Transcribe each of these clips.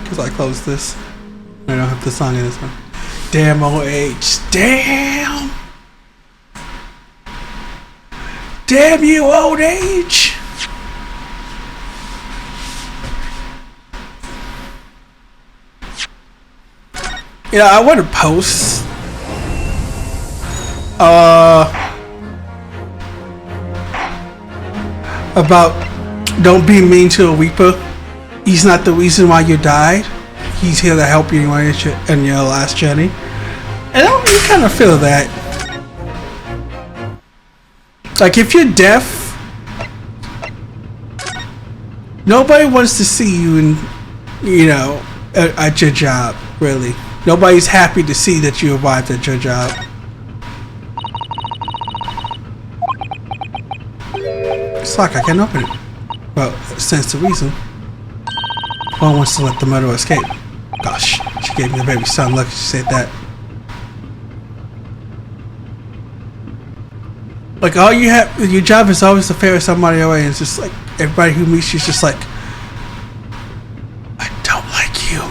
because I closed this. I don't have the song in this one. Damn old age. Damn! Damn you, old age! You know, I want to post about don't be mean to a Reaper. He's not the reason why you died. He's here to help you in your last journey. And I don't really kind of feel that. Like, if you're deaf, nobody wants to see you in, you know, at your job, really. Nobody's happy to see that you arrived at your job. It's like I can't open it. Well, that stands to reason. One wants to let the murderer escape. Gosh, she gave me the baby son. Look, she said that. Like, all you have, your job is always to ferret somebody away. It's just like, everybody who meets you is just like, I don't like you.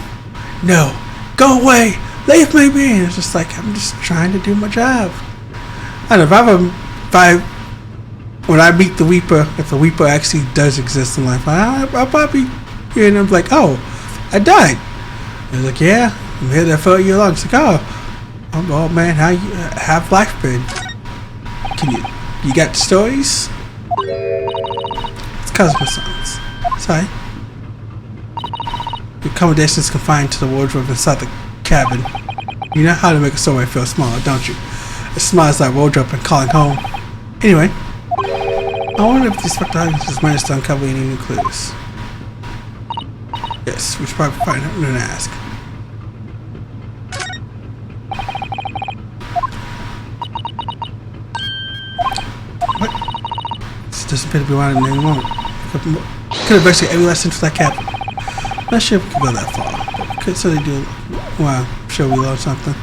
No, go away. Leave me be. And it's just like, I'm just trying to do my job. I don't know, when I meet the Reaper, if the Reaper actually does exist in life, I'll probably, you know, like, oh, I died. He's like, yeah, I'm here to fill you along. It's like, oh man, how you have life been? You got stories? It's Cosmo Songs. Sorry. Your accommodation is confined to the wardrobe inside the cabin. You know how to make a story feel small, don't you? It smiles like wardrobe and calling home. Anyway, I wonder if the Inspector has managed to uncover any new clues. Yes, we should probably find out and ask. What? This doesn't appear to be around in any moment. Could have basically every lesson for that cabin. Not sure if we could go that far, but we could certainly do. Well, I'm sure we learned something.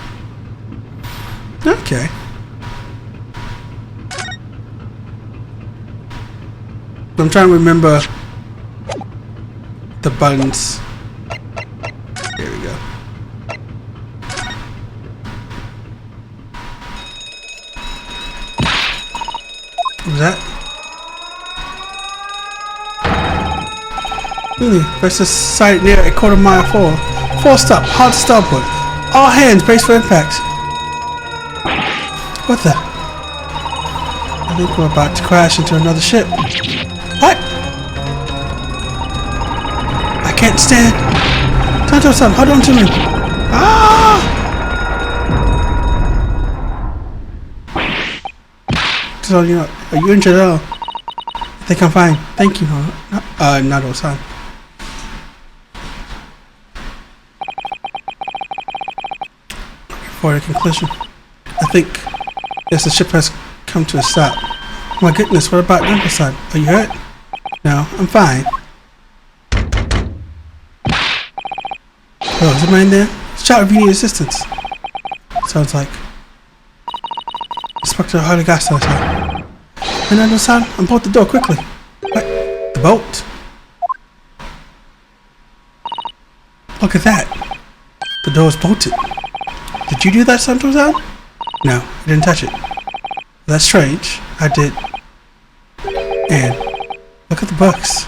Okay. I'm trying to remember the buttons. Here we go. What was that? Really? Vessel sighted near a quarter-mile forward. Full stop. Hard starboard. All hands brace for impact. What the? I think we're about to crash into another ship. What? I can't stand. Santo-san, hold on to me. Ah! So, you know, are you injured at all? I think I'm fine. Thank you. Nato-san. For the conclusion, I think yes, the ship has come to a stop. Oh my goodness, what about Nato-san? Are you hurt? No, I'm fine. Oh, is the man there? Shout if you need assistance. Sounds like Inspector Harigasa-san. Nato-san, unbolt the door quickly. What? The boat? Look at that. The door is bolted. Did you do that, Santo-san? No, I didn't touch it. That's strange. I did. And look at the books.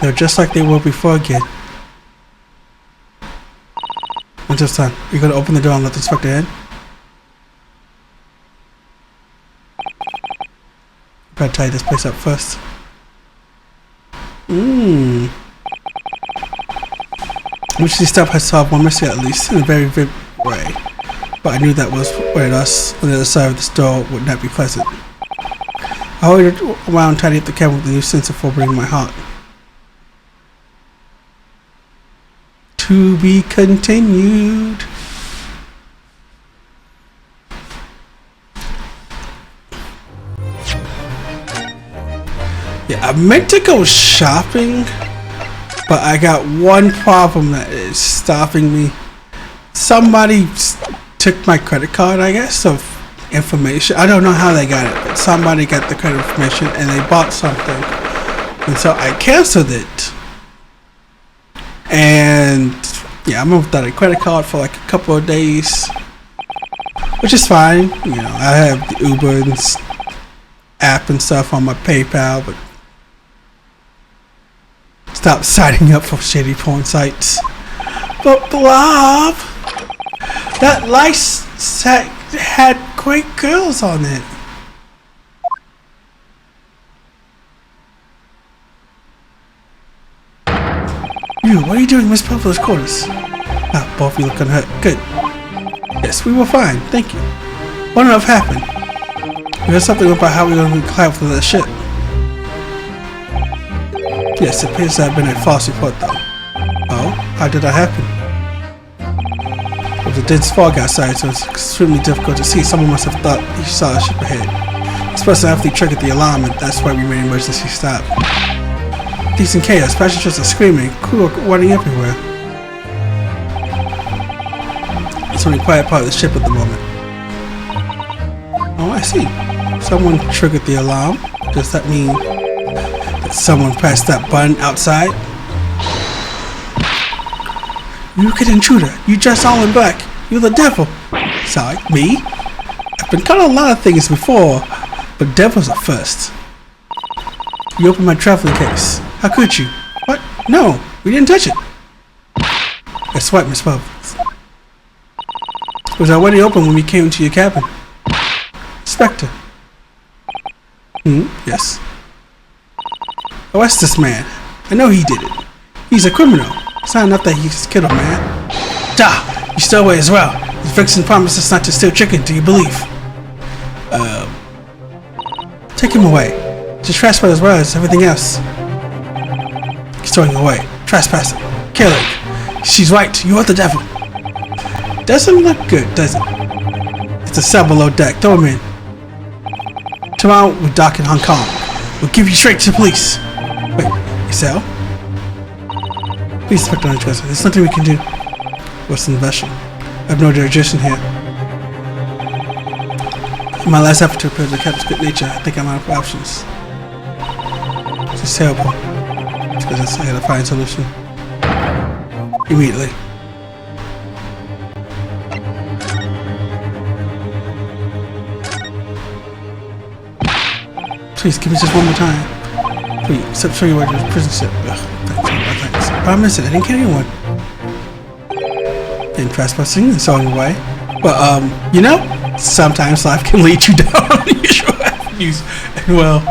They're just like they were before again. Santo-san, are you going to open the door and let the inspector in? Better tidy this place up first. Which this step has solved one mystery at least, in a very vivid way. But I knew that was waiting us on the other side of this door would not be pleasant. I waited around tidying up the cabin with a new sense of foreboding in my heart. To be continued. Yeah, I meant to go shopping, but I got one problem that is stopping me. Somebody took my credit card, I guess, of information. I don't know how they got it, but somebody got the credit information and they bought something. And so I canceled it. And and yeah, I'm without a credit card for like a couple of days, which is fine. You know, I have the Uber and app and stuff on my PayPal, but stop signing up for shady porn sites. But Blob, that site had great girls on it. You, what are you doing in Miss Purple's quarters? Ah, both of you look unhurt. Good. Yes, we were fine, thank you. What on earth happened? We heard something about how we were going to cloud for that ship. Yes, it appears to have been a false report though. Oh? How did that happen? There was a dense fog outside, so it's extremely difficult to see. Someone must have thought he saw a ship ahead. This person after he triggered the alarm, and that's why we made an emergency stop. Decent chaos, passengers are screaming, crew are running everywhere. It's only a quiet part of the ship at the moment. Oh, I see. Someone triggered the alarm. Does that mean that someone pressed that button outside? You wicked intruder, you dress all in black. You're the devil. Sorry, me? I've been caught on a lot of things before, but devil's a first. You opened my traveling case. How could you? What? No, we didn't touch it. That's right, Miss Bubbles. It was already open when we came into your cabin. Spectre. Yes. Arrest this man. I know he did it. He's a criminal. It's not enough that he's killed a man. Da! You stole away as well. The vixen promised us not to steal chicken, do you believe? Take him away. Just trespass as well as everything else. He's throwing away. Trespassing. Killing. She's right. You are the devil. Doesn't look good, does it? It's a cell below deck. Throw him in. Tomorrow we dock in Hong Kong. We'll give you straight to the police. Wait, your cell? Please, Inspector Underdresser. There's nothing we can do. What's in the vessel? I have no jurisdiction here. In my last effort to repair the captain's good nature, I think I'm out of options. It's terrible. It's because I had to find a solution. Immediately. Please, give me just one more time. Please, except show you where the prison ship. Thanks. But I missed it. I didn't kill anyone. And trespassing and sawing away. But, you know, sometimes life can lead you down unusual avenues. And, well,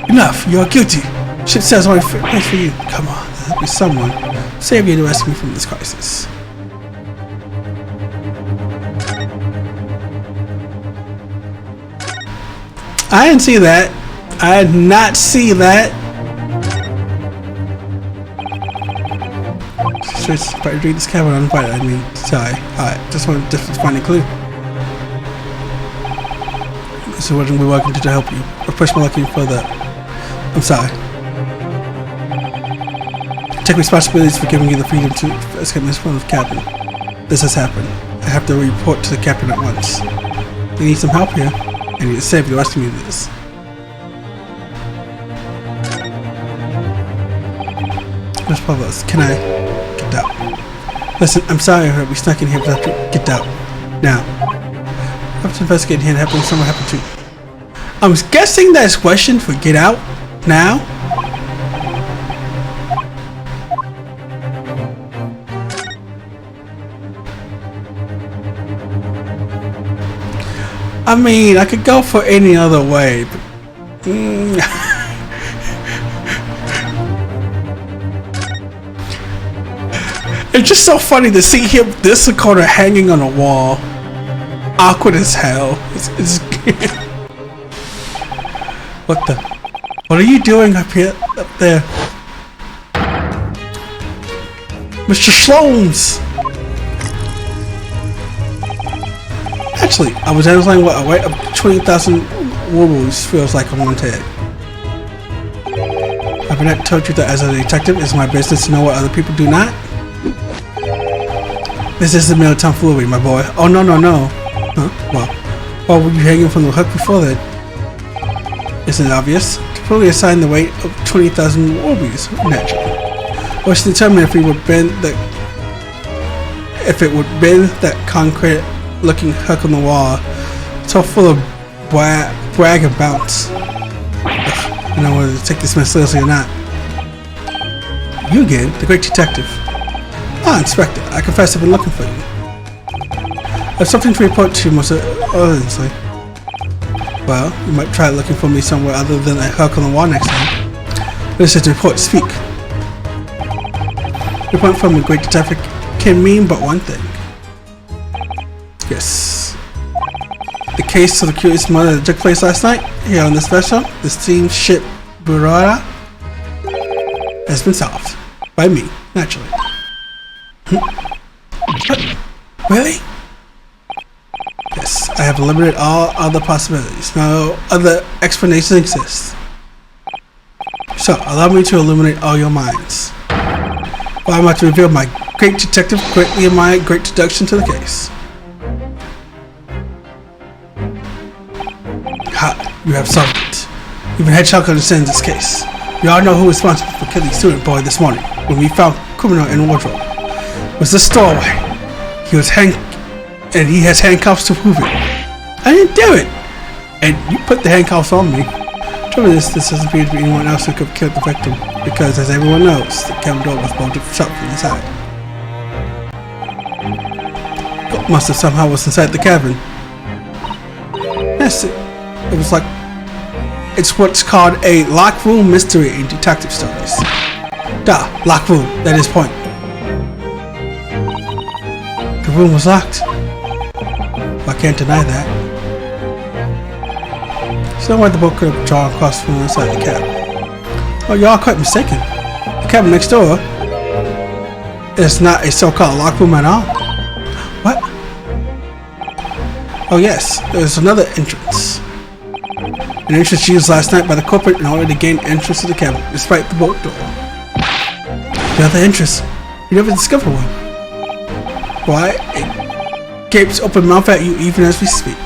enough. You're guilty. Ship says only place for you. Come on, there'll be someone. Save you to rescue me from this crisis. I didn't see that. I did not see that. Read this cabin uninvited. I mean, sorry. Alright, just wanted to find a clue. So what we're working to help you. Or push my luck even further. I'm sorry. Take responsibilities for giving you the freedom to escape this from the cabin. This has happened. I have to report to the captain at once. You need some help here. I need to save the rest of you this. Miss Pavlos, can I get out? Listen, I'm sorry I heard we snuck in here, but I have to get out. Now. I have to investigate here and happen when something happened to you. I'm guessing that's question for get out now. I mean, I could go for any other way, but it's just so funny to see him this corner hanging on a wall. Awkward as hell. It's what the? What are you doing up here, up there, Mr. Sloans? Actually, I was analyzing what a weight of 20,000 rubles feels like on one's head. Have I not told you that as a detective, it's my business to know what other people do not? This is the middle town foolery, my boy. Oh, no. Huh? Well, why were you hanging from the hook before that? Isn't it obvious? To fully assign the weight of 20,000 rubies, naturally. was to determine if it would bend that concrete-looking hook on the wall, so full of brag and bounce. I don't know whether to take this man seriously or not. You again, the great detective. Ah, Inspector, I confess I've been looking for you. I have something to report to you most urgently. Well, you might try looking for me somewhere other than a hook on the wall next time. This is the report. Speak. Report from a great detective can mean but one thing. Yes. The case of the curious murder that took place last night here on this vessel, the steamship Burrata, has been solved. By me, naturally. Really? Yes, I have eliminated all other possibilities. No other explanations exist. So, allow me to illuminate all your minds. But I'm about to reveal my great detective greatly in my great deduction to the case. Ha! You have solved it. Even Hedgehog understands this case. We all know who was responsible for killing student boy this morning when we found criminal in wardrobe. It was the stowaway. He has handcuffs to prove it. I didn't do it! And you put the handcuffs on me. Trouble is, this doesn't appear to be anyone else who could have killed the victim, because as everyone knows, the cabin door was bolted shut from inside. God must have somehow was inside the cabin. Yes, it was like, it's what's called a locked room mystery in detective stories. Duh, locked room, that is point. The room was locked. I can't deny that. So why the boat could have drawn across from the inside of the cabin. Oh, you are quite mistaken. The cabin next door is not a so-called locked room at all. What? Oh yes, there's another entrance. An entrance used last night by the culprit in order to gain entrance to the cabin, despite the boat door. The other entrance? You never discovered one. Why? It gapes open mouth at you even as we speak.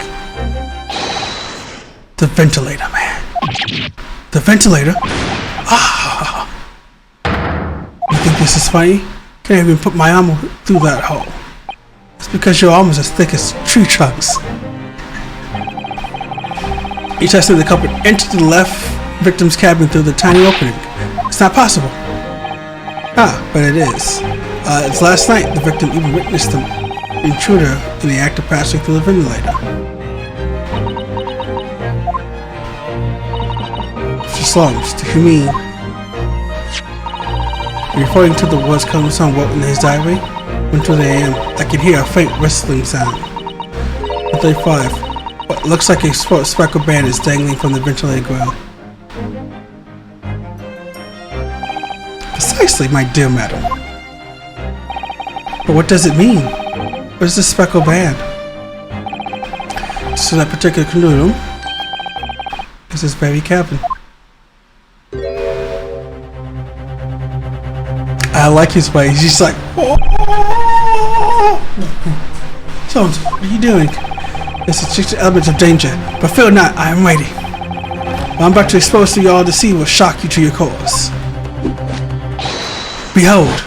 The ventilator, man. The ventilator? Ah! You think this is funny? Can't even put my arm through that hole. It's because your arm is as thick as tree trunks. Each time the culprit entered the left victim's cabin through the tiny opening. It's not possible. Ah, but it is. It's last night the victim even witnessed the intruder in the act of passing through the ventilator. Slums, to humane. Referring to the words coming from what in his diary, 1:20 a.m. I could hear a faint whistling sound. 1:35. What looks like a speckled band is dangling from the ventilator grill. Precisely, my dear madam. But what does it mean? What is this speckled band? So that particular conundrum is this very cabin. I like his way. He's just like, oh! Jones, what are you doing? There's a elements of danger, but fear not, I am ready. What I'm about to expose to you all to see will shock you to your cores. Behold.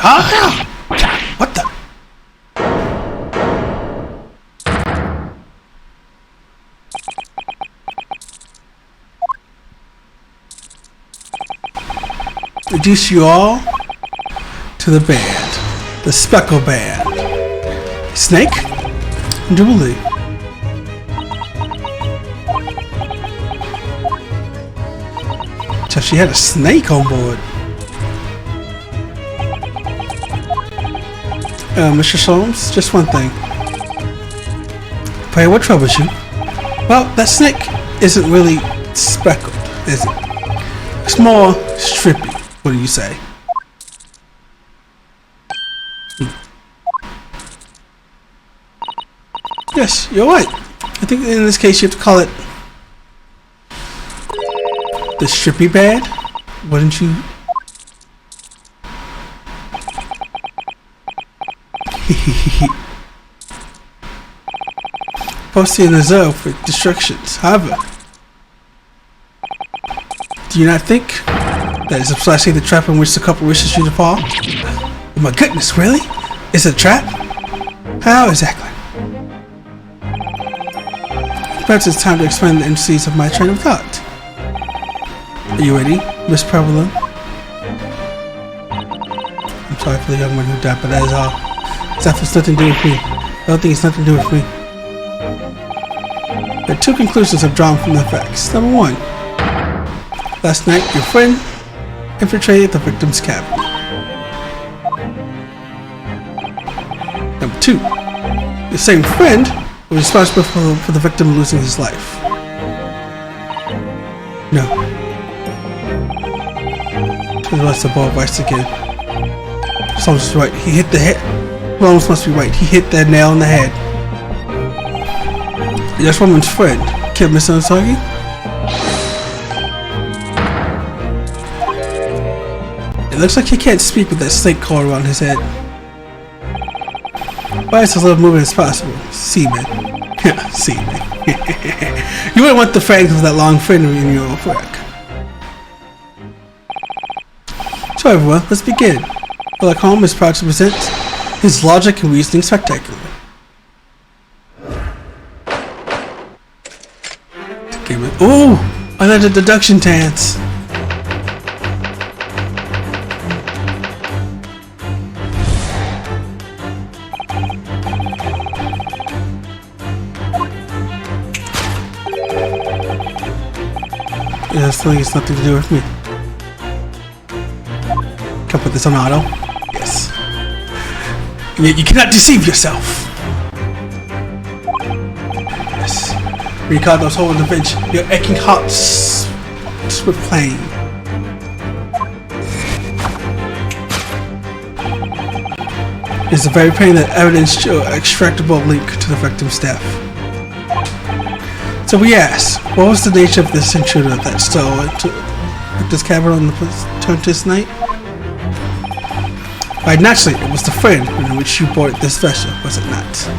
Ah! What the? Reduce you all to the band, the speckle band. Snake? Jubilee. So she had a snake on board. Mr. Solms, just one thing. Pray, what troubles you? Well, that snake isn't really speckled, is it? It's more strippy. What do you say? Yes, you're right. I think in this case you have to call it the strippy band, wouldn't you? Posted in the zone for distractions. However, do you not think That is precisely the trap in which the couple wishes you to fall. Oh my goodness, really? Is it a trap? How exactly? Perhaps it's time to explain the intricacies of my train of thought. Are you ready, Miss Prevalent? I'm sorry for the young one who died, but that is all. That has nothing to do with me. I don't think it's nothing to do with me. There are two conclusions I've drawn from the facts. Number one, last night your friend infiltrated the victim's cabin. Number two, the same friend was responsible for the victim losing his life. No. Let's the ball vice again. Someone's right. He hit the head. Holmes must be right. He hit that nail on the head. This woman's friend killed Miss Unsagi? It looks like he can't speak with that snake collar around his head. Why is as little movement as possible? Seaman. Seaman. You wouldn't want the fangs of that long fin in your old wreck. So everyone, let's begin. Sherlock Holmes is proud to present his logic and reasoning spectacularly. Ooh! Another deduction dance! Yeah, this thing has nothing to do with me. Can I put this on auto? Yes. You cannot deceive yourself! Yes. Recall those holes in the bench. Your aching hearts with pain. It's the very pain that evidenced your extractable link to the victim's death. So we ask, what was the nature of this intruder that stole into Victor's cabin on the this night? Why, naturally, it was the friend in which you boarded this vessel, was it not?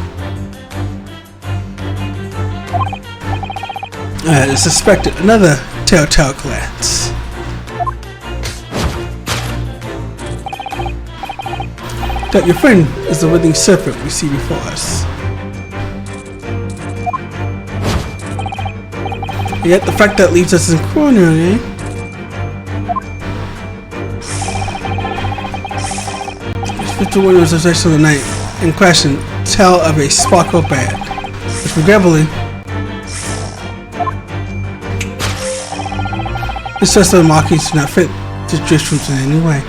I suspected another telltale glance. That your friend is the writhing serpent we see before us. Yet the fact that leaves us in corner, eh? This the windows of the night in question tell of a sparkle band, which regrettably this just the markings do not fit the description in any way.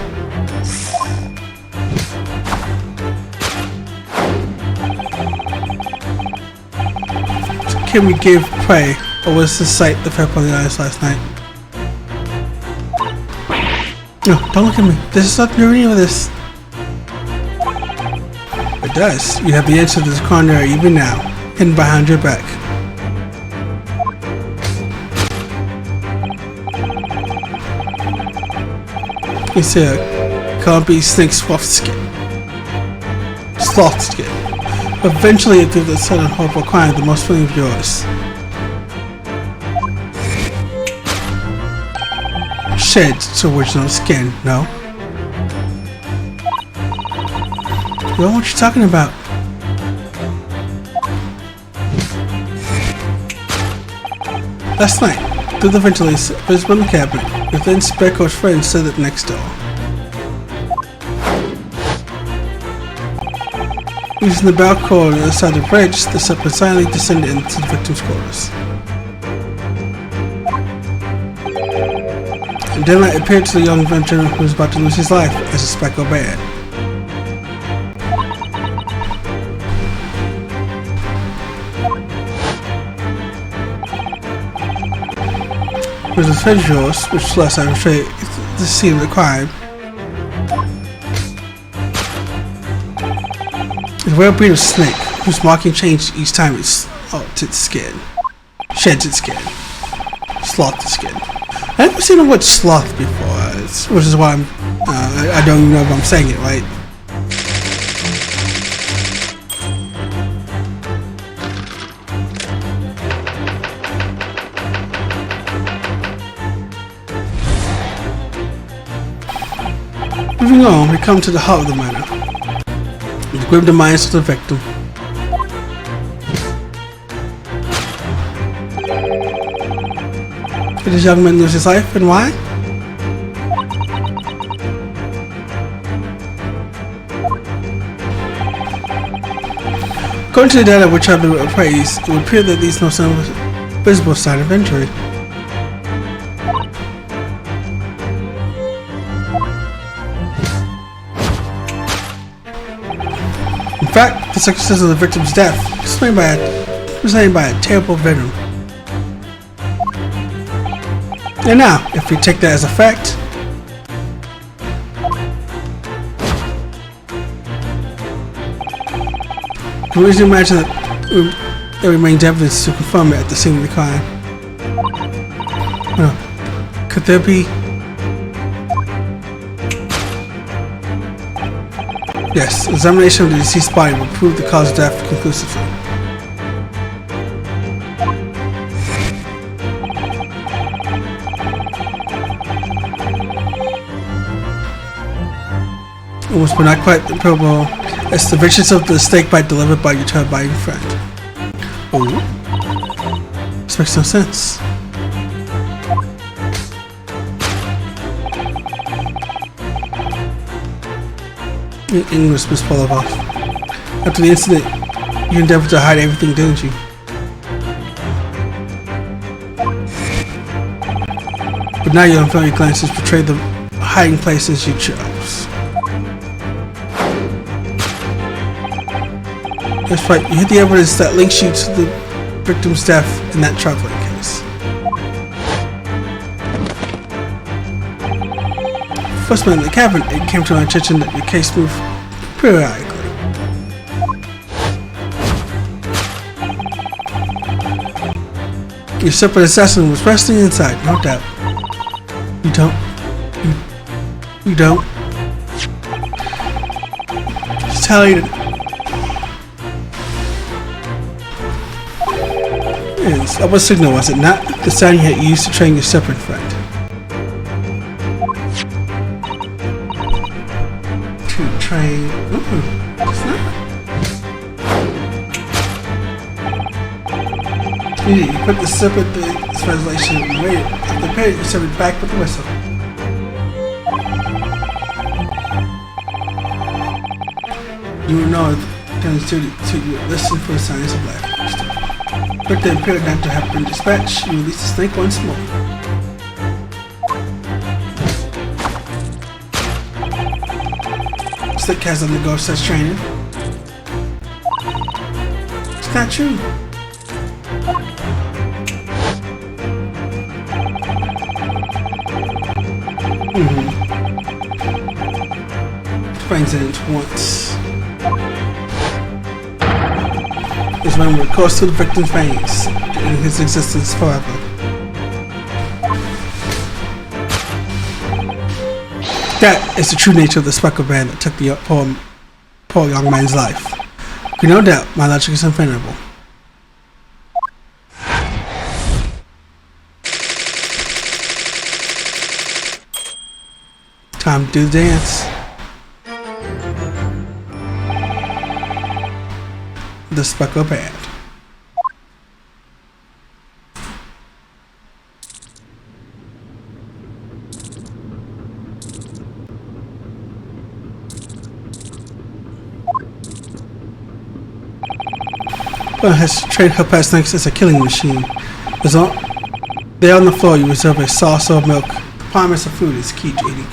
So can we give prey, or was the sight that fell upon the eyes last night? No, don't look at me. This is not doing any of this. It does. You have the answer to this corner even now, hidden behind your back. It's a clumpy snake sloth skin. Eventually it did the sudden horrible crime, the most funny of yours. Shed its original skin, no? You know what you're talking about. Last night, through the ventilator, visible in the cabinet, your then speckled friend stood at next door. Using the balcony on the other side of the bridge, the serpent silently descended into the victim's quarters. And then it appeared to the young adventurer who was about to lose his life as a speckled band. It was a treasure which last I betrayed the scene of the crime. It's a rare breed of snake whose marking changes each time it sheds its skin. Sloth the skin. I've never seen the word sloth before, which is why I don't even know if I'm saying it right. Moving on, we come to the heart of the matter. The grim demise of the victim. Did this young man lose his life, and why? According to the data which have been appraised, it would appear that these no visible sign of injury. In fact, the circumstances of the victim's death was explained by a terrible venom. And now, if we take that as a fact, can we easily imagine that there remains evidence to confirm it at the scene of the crime? Could there be? Yes, examination of the deceased body will prove the cause of death conclusively. Almost but not quite probable. It's the victims of the snake bite delivered by your turbine friend. Oh, this makes no sense. English, Miss Polova. After the incident, you endeavored to hide everything, didn't you? But now your unfamiliar glances portray the hiding places you chose. That's right, you hit the evidence that links you to the victim's death in that traveling case. First man in the cabin, it came to my attention that your case moved periodically. Your separate assassin was resting inside, no doubt. You don't. Just tallied it. That was signal, was it not? The sound you had used to train your separate friend. To train... it's not. You put the separate translation and waited. After the period, you severed back with the whistle. You will know to listen for the signs of life. But the appeared not to have been dispatched, you release the snake once more. Snake has undergone such training. It's not true. Explains it at once. This man would course through the victim's veins in his existence forever. That is the true nature of the speckled band that took the poor young man's life. With no doubt, my logic is infallible. Time to do the dance. The speckled band. One has trained her past snakes as a killing machine. There on the floor, you reserve a saucer of milk. The promise of food is key to any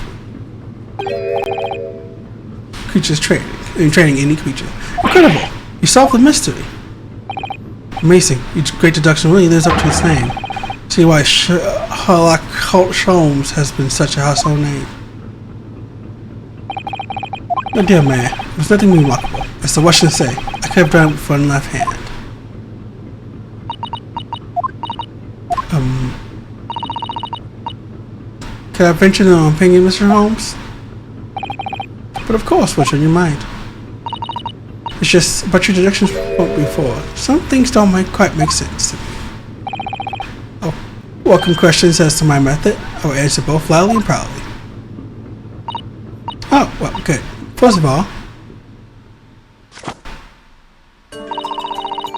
creature's training any creature. Incredible! You solved the mystery. Amazing. Each great deduction really lives up to its name. See why Sherlock Holmes has been such a household name. My dear man, it was nothing remarkable. As the Russians say, I could have done it with one left hand. Can I venture an opinion, Mr. Holmes? But of course, what's on your mind? It's just about your deductions before. Some things don't quite make sense to me. Oh, welcome questions as to my method. I will answer both loudly and proudly. Oh, well, good. First of all,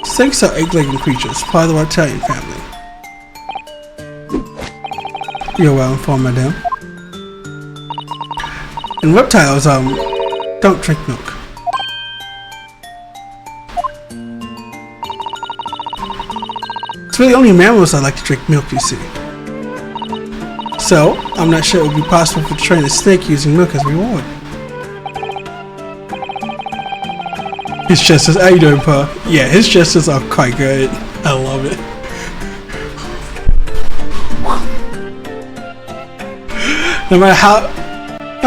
snakes are egg-laying creatures, part of the reptilian family. You're well informed, madam. And reptiles, don't drink milk. It's really only mammals that like to drink milk, you see. So, I'm not sure it would be possible to train a snake using milk as a reward. His gestures, how you doing, Pa? Yeah, his gestures are quite good. I love it. No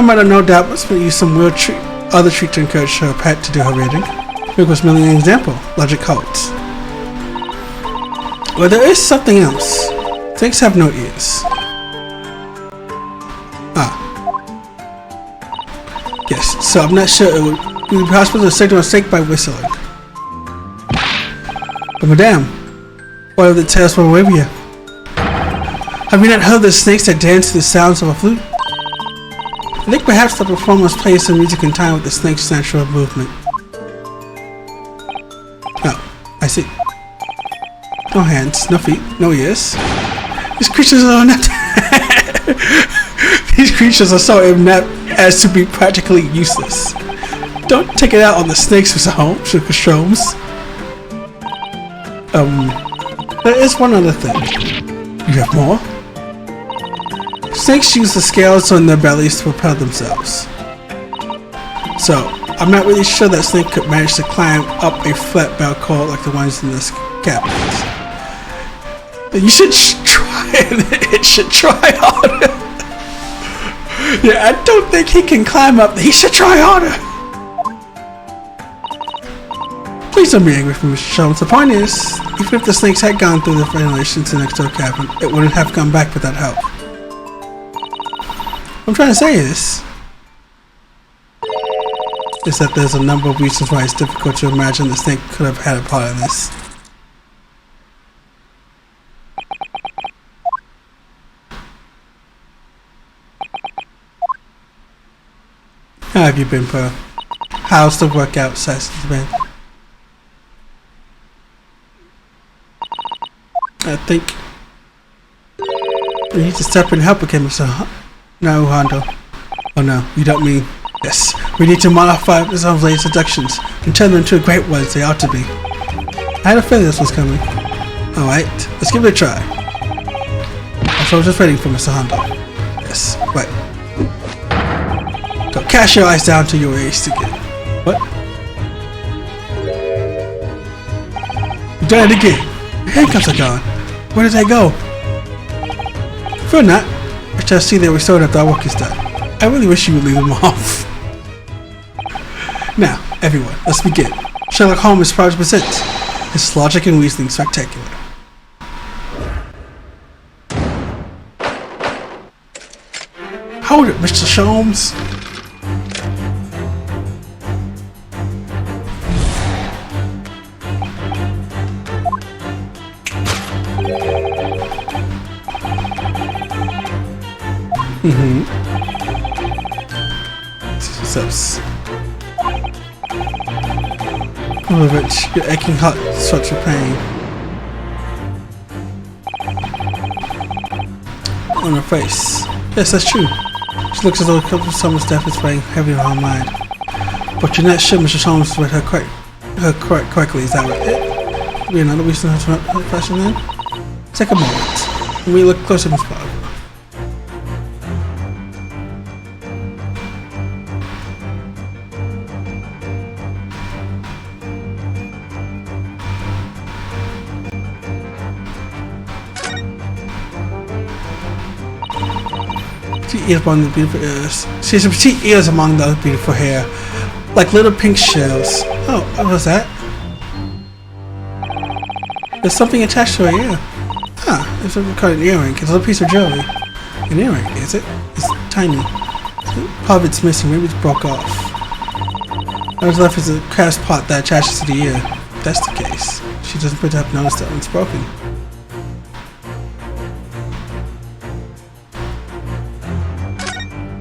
matter no doubt, must use some weird other treat to encourage her pet to do her reading. Milk was merely an example. Logic holds. Well, there is something else. Snakes have no ears. Yes, so I'm not sure it would be possible to signal a snake by whistling. But madame, what are the tales from Arabia? Have you not heard the snakes that dance to the sounds of a flute? I think perhaps the performers play some music in time with the snake's natural movement. Oh, I see. No hands, no feet, no ears. These creatures are inept. These creatures are so inept as to be practically useless. Don't take it out on the snakes, Mr. Sholmes. There is one other thing. You have more? Snakes use the scales on their bellies to propel themselves. So, I'm not really sure that snake could manage to climb up a flat bell cord like the ones in this cabinet. You should try it. It should try harder. Yeah, I don't think he can climb up. He should try harder. Please don't be angry with me, Mr. Sholmes. The point is, even if the snakes had gone through the ventilation to the next door cabin, it wouldn't have come back without help. What I'm trying to say is that there's a number of reasons why it's difficult to imagine the snake could have had a part in this. How have you been, Pearl? How's the workout sessions been? I think we need to step in and help again, Mr. No, Hondo. Oh no, you don't mean... Yes, we need to modify Mr. Holmes' seductions and turn them into great ones they ought to be. I had a feeling this was coming. Alright, let's give it a try. So I was just waiting for Mr. Hondo. Yes, right. So cast your eyes down to your waist again. What? You done it again. Your handcuffs are gone. Where did they go? Fear not. I shall see they were restored after our work is done. I really wish you would leave them off. Now, everyone, let's begin. Sherlock Holmes is proud to present his logic and reasoning spectacular. Hold it, Mr. Sholmes. Steps. All of it, your aching heart, such a pain. On her face. Yes, that's true. She looks as though a couple of someone's death is weighing heavy on her mind. But you're not sure Mr. Holmes read her correctly, is that right? Be another reason for her fashion then? Take a moment. We look closer, Miss Barbara. Ears among the beautiful ears. She has petite ears among the beautiful hair, like little pink shells. Oh, what was that? There's something attached to her ear. Ah, it's what we call an earring. It's a little piece of jewelry. An earring, is it? It's tiny. Part of it's missing. Maybe it's broke off. What's left is a cast part that attaches to the ear. If that's the case, she doesn't appear to have noticed that when it's broken.